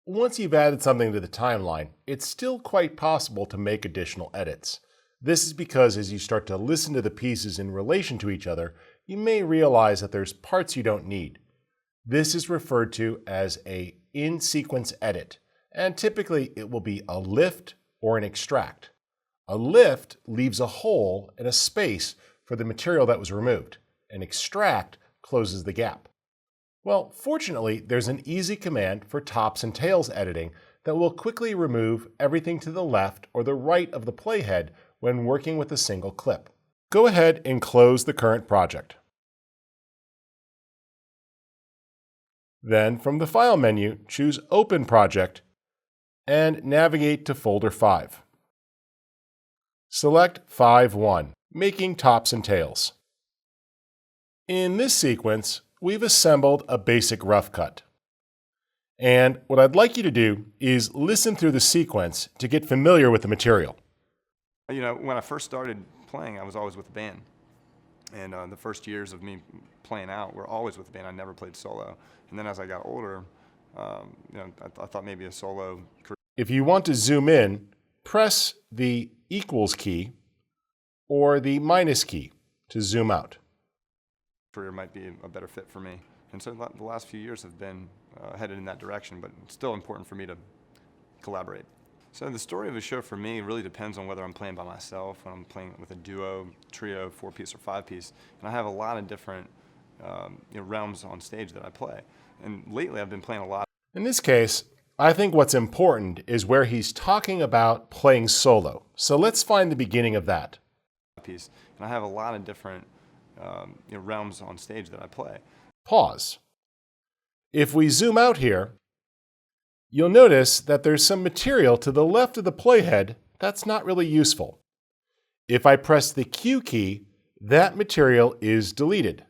Once you've added something to the timeline, it's still quite possible to make additional edits. This is because as you start to listen to the pieces in relation to each other, you may realize that there's parts you don't need. This is referred to as a in-sequence edit, and typically it will be a lift or an extract. A lift leaves a hole and a space for the material that was removed. An extract closes the gap. Well, fortunately, there's an easy command for tops and tails editing that will quickly remove everything to the left or the right of the playhead when working with a single clip. Go ahead and close the current project. Then from the File menu, choose Open Project and navigate to Folder 5. Select 5.1, Making Tops and Tails. In this sequence, we've assembled a basic rough cut. And what I'd like you to do is listen through the sequence to get familiar with the material. You know, when I first started playing, I was always with a band. And the first years of me playing out were always with a band. I never played solo. And then as I got older, I thought maybe a solo career. If you want to zoom in, press the equals key or the minus key to zoom out. Career might be a better fit for me. And so the last few years have been headed in that direction, but it's still important for me to collaborate. So the story of a show for me really depends on whether I'm playing by myself, when I'm playing with a duo, trio, 4-piece or 5-piece. And I have a lot of different realms on stage that I play. And lately I've been playing a lot. In this case, I think what's important is where he's talking about playing solo. So let's find the beginning of that. And I have a lot of different realms on stage that I play. Pause. If we zoom out here, you'll notice that there's some material to the left of the playhead that's not really useful. If I press the Q key, that material is deleted,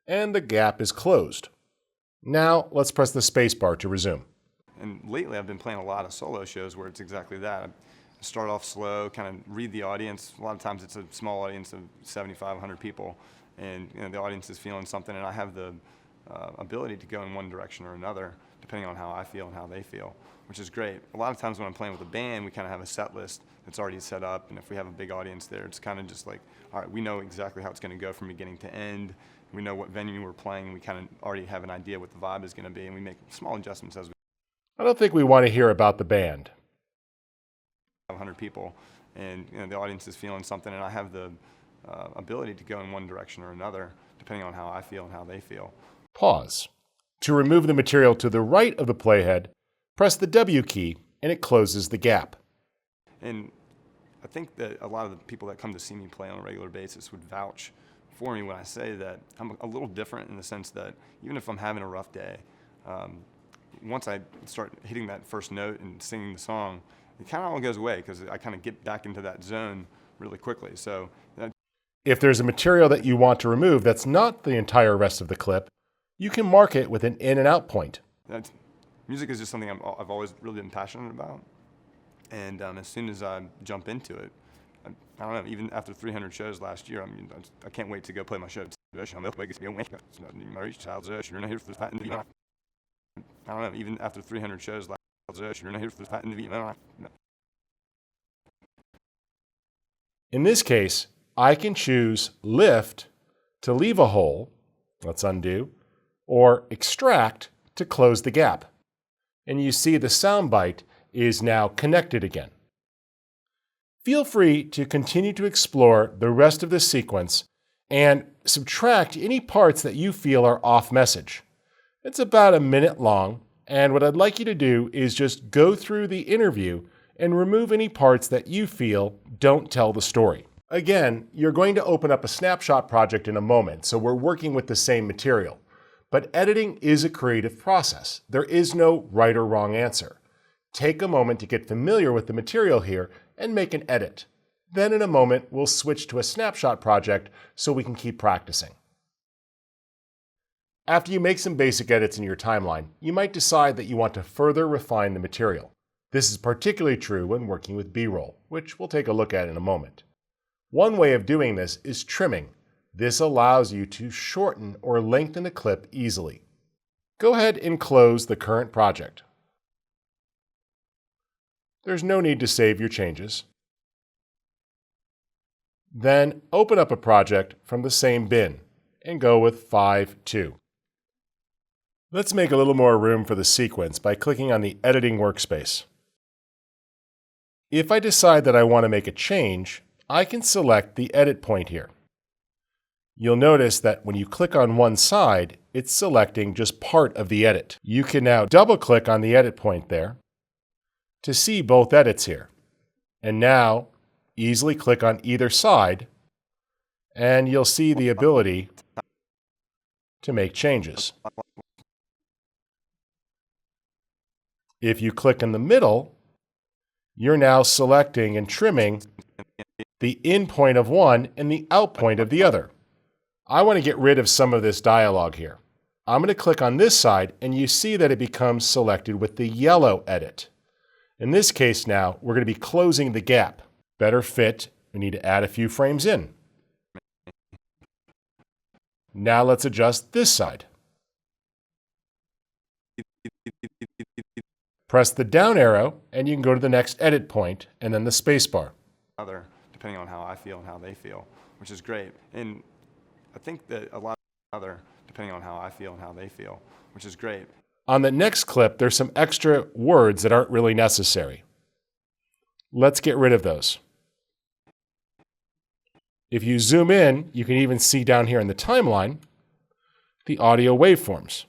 and the gap is closed. Now let's press the spacebar to resume. And lately I've been playing a lot of solo shows where it's exactly that. I start off slow, kind of read the audience. A lot of times it's a small audience of 75, 100 people, and the audience is feeling something, and I have the ability to go in one direction or another, depending on how I feel and how they feel, which is great. A lot of times when I'm playing with a band, we kind of have a set list that's already set up, and if we have a big audience there, it's kind of just like, all right, we know exactly how it's going to go from beginning to end. We know what venue we're playing, and we kind of already have an idea what the vibe is going to be, and we make small adjustments as we I don't think we want to hear about the band. have 100 people, and the audience is feeling something, and I have the ability to go in one direction or another, depending on how I feel and how they feel. Pause. To remove the material to the right of the playhead, press the W key and it closes the gap. And I think that a lot of the people that come to see me play on a regular basis would vouch for me when I say that I'm a little different in the sense that even if I'm having a rough day, once I start hitting that first note and singing the song, it kind of all goes away because I kind of get back into that zone really quickly. So if there's a material that you want to remove that's not the entire rest of the clip, you can mark it with an in and out point. Music is just something I've always really been passionate about. And as soon as I jump into it, I don't know, even after 300 shows last year, I can't wait to go play my show. I don't know, even after 300 shows last year, in this case, I can choose Lift to leave a hole, let's undo, or Extract to close the gap. And you see the soundbite is now connected again. Feel free to continue to explore the rest of this sequence and subtract any parts that you feel are off message. It's about a minute long, and what I'd like you to do is just go through the interview and remove any parts that you feel don't tell the story. Again, you're going to open up a snapshot project in a moment, so we're working with the same material. But editing is a creative process. There is no right or wrong answer. Take a moment to get familiar with the material here and make an edit. Then in a moment, we'll switch to a snapshot project so we can keep practicing. After you make some basic edits in your timeline, you might decide that you want to further refine the material. This is particularly true when working with B-roll, which we'll take a look at in a moment. One way of doing this is trimming. This allows you to shorten or lengthen a clip easily. Go ahead and close the current project. There's no need to save your changes. Then open up a project from the same bin and go with 5.2. Let's make a little more room for the sequence by clicking on the editing workspace. If I decide that I want to make a change, I can select the edit point here. You'll notice that when you click on one side, it's selecting just part of the edit. You can now double-click on the edit point there to see both edits here. And now, easily click on either side, and you'll see the ability to make changes. If you click in the middle, you're now selecting and trimming the in point of one and the out point of the other. I want to get rid of some of this dialogue here. I'm going to click on this side, and you see that it becomes selected with the yellow edit. In this case now, we're going to be closing the gap. Better fit, we need to add a few frames in. Now let's adjust this side. Press the down arrow, and you can go to the next edit point, and then the space bar. Depending on how I feel and how they feel, which is great. And I think that a lot depending on how I feel and how they feel, which is great. On the next clip, there's some extra words that aren't really necessary. Let's get rid of those. If you zoom in, you can even see down here in the timeline the audio waveforms.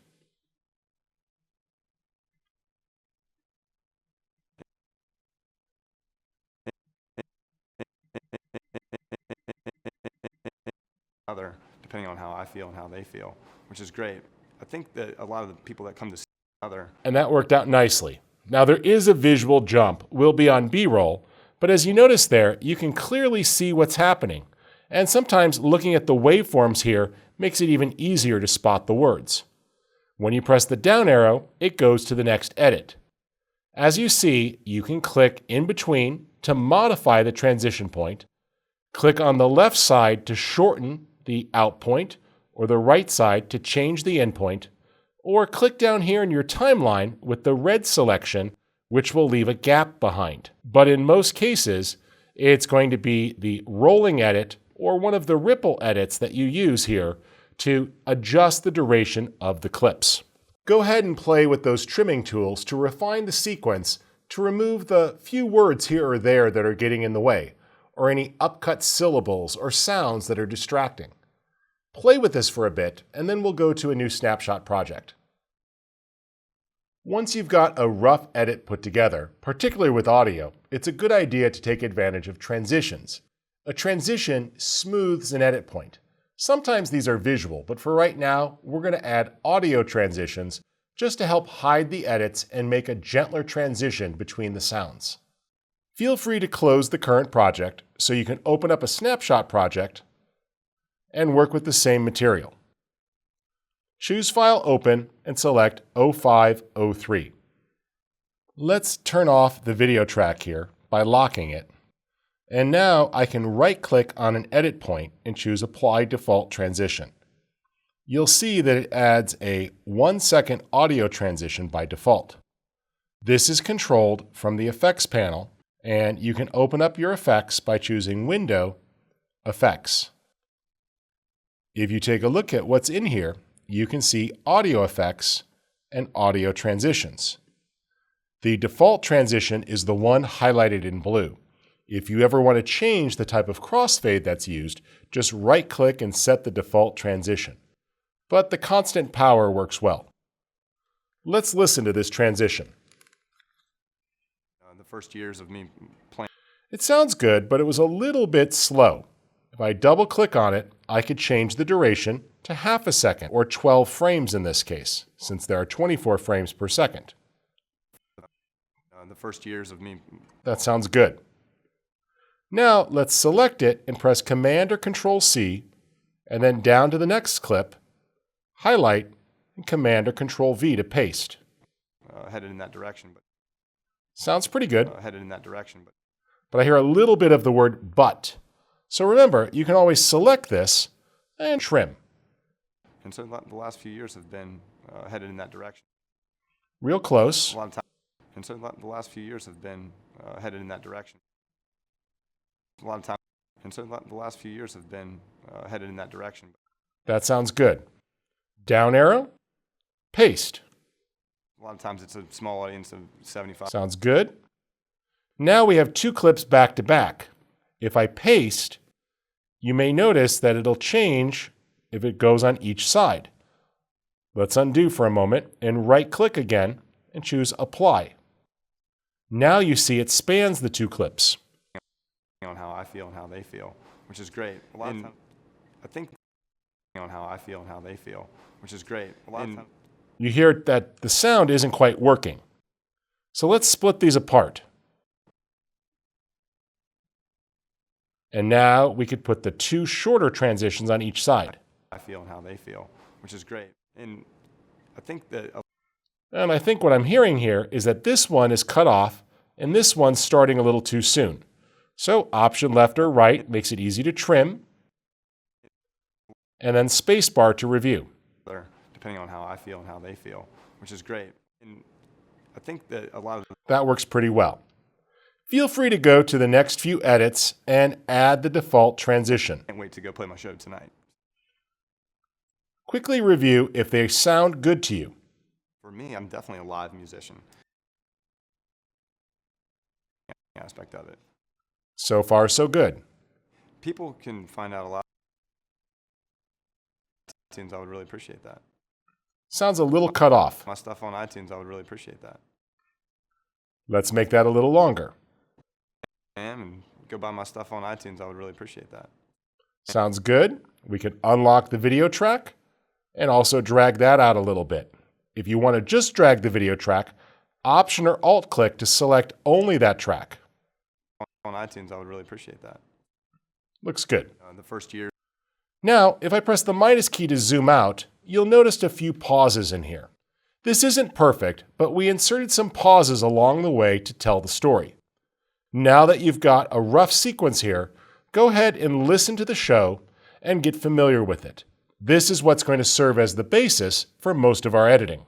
Depending on how I feel and how they feel, which is great. I think that a lot of the people that come to see and that worked out nicely. Now there is a visual jump, will be on B-roll, but as you notice there, you can clearly see what's happening. And sometimes looking at the waveforms here makes it even easier to spot the words. When you press the down arrow, it goes to the next edit. As you see, you can click in between to modify the transition point, click on the left side to shorten the out point, or the right side to change the endpoint, or click down here in your timeline with the red selection, which will leave a gap behind. But in most cases, it's going to be the rolling edit or one of the ripple edits that you use here to adjust the duration of the clips. Go ahead and play with those trimming tools to refine the sequence to remove the few words here or there that are getting in the way, or any upcut syllables or sounds that are distracting. Play with this for a bit, and then we'll go to a new snapshot project. Once you've got a rough edit put together, particularly with audio, it's a good idea to take advantage of transitions. A transition smooths an edit point. Sometimes these are visual, but for right now, we're going to add audio transitions just to help hide the edits and make a gentler transition between the sounds. Feel free to close the current project so you can open up a snapshot project and work with the same material. Choose File Open and select 0503. Let's turn off the video track here by locking it. And now I can right-click on an edit point and choose Apply Default Transition. You'll see that it adds a 1-second audio transition by default. This is controlled from the Effects panel, and you can open up your effects by choosing Window, Effects. If you take a look at what's in here, you can see audio effects and audio transitions. The default transition is the one highlighted in blue. If you ever want to change the type of crossfade that's used, just right-click and set the default transition. But the constant power works well. Let's listen to this transition. The first years of me playing. It sounds good, but it was a little bit slow. If I double-click on it, I could change the duration to half a second, or 12 frames in this case, since there are 24 frames per second. The first years of me. That sounds good. Now let's select it and press Command or Control-C, and then down to the next clip, highlight, and Command or Control-V to paste. Headed in that direction. But sounds pretty good. Headed in that direction. But I hear a little bit of the word but. So remember, you can always select this and trim. And so the last few years have been headed in that direction. Real close. A lot of time. And so the last few years have been headed in that direction. A lot of time, and so the last few years have been headed in that direction. That sounds good. Down arrow, paste. A lot of times it's a small audience of 75. Sounds good. Now we have two clips back to back. If I paste, you may notice that it'll change if it goes on each side. Let's undo for a moment and right-click again and choose Apply. Now you see it spans the two clips. On how I feel and how they feel, which is great. A lot of times, I think on how I feel and how they feel, which is great. A lot of times, you hear that the sound isn't quite working. So let's split these apart. And now we could put the two shorter transitions on each side. I feel and how they feel, which is great. And I think what I'm hearing here is that this one is cut off and this one's starting a little too soon. So Option left or right makes it easy to trim, and then spacebar to review. Depending on how I feel and how they feel, which is great. And I think that a lot of that works pretty well. Feel free to go to the next few edits and add the default transition. Can't wait to go play my show tonight. Quickly review if they sound good to you. For me, I'm definitely a live musician. Aspect of it. So far, so good. People can find out a lot. iTunes, I would really appreciate that. Sounds a little cut off. My stuff on iTunes, I would really appreciate that. Let's make that a little longer. And go buy my stuff on iTunes, I would really appreciate that. Sounds good. We can unlock the video track and also drag that out a little bit. If you want to just drag the video track, Option or Alt click to select only that track. On iTunes, I would really appreciate that. Looks good. The first year. Now, if I press the minus key to zoom out, you'll notice a few pauses in here. This isn't perfect, but we inserted some pauses along the way to tell the story. Now that you've got a rough sequence here, go ahead and listen to the show and get familiar with it. This is what's going to serve as the basis for most of our editing.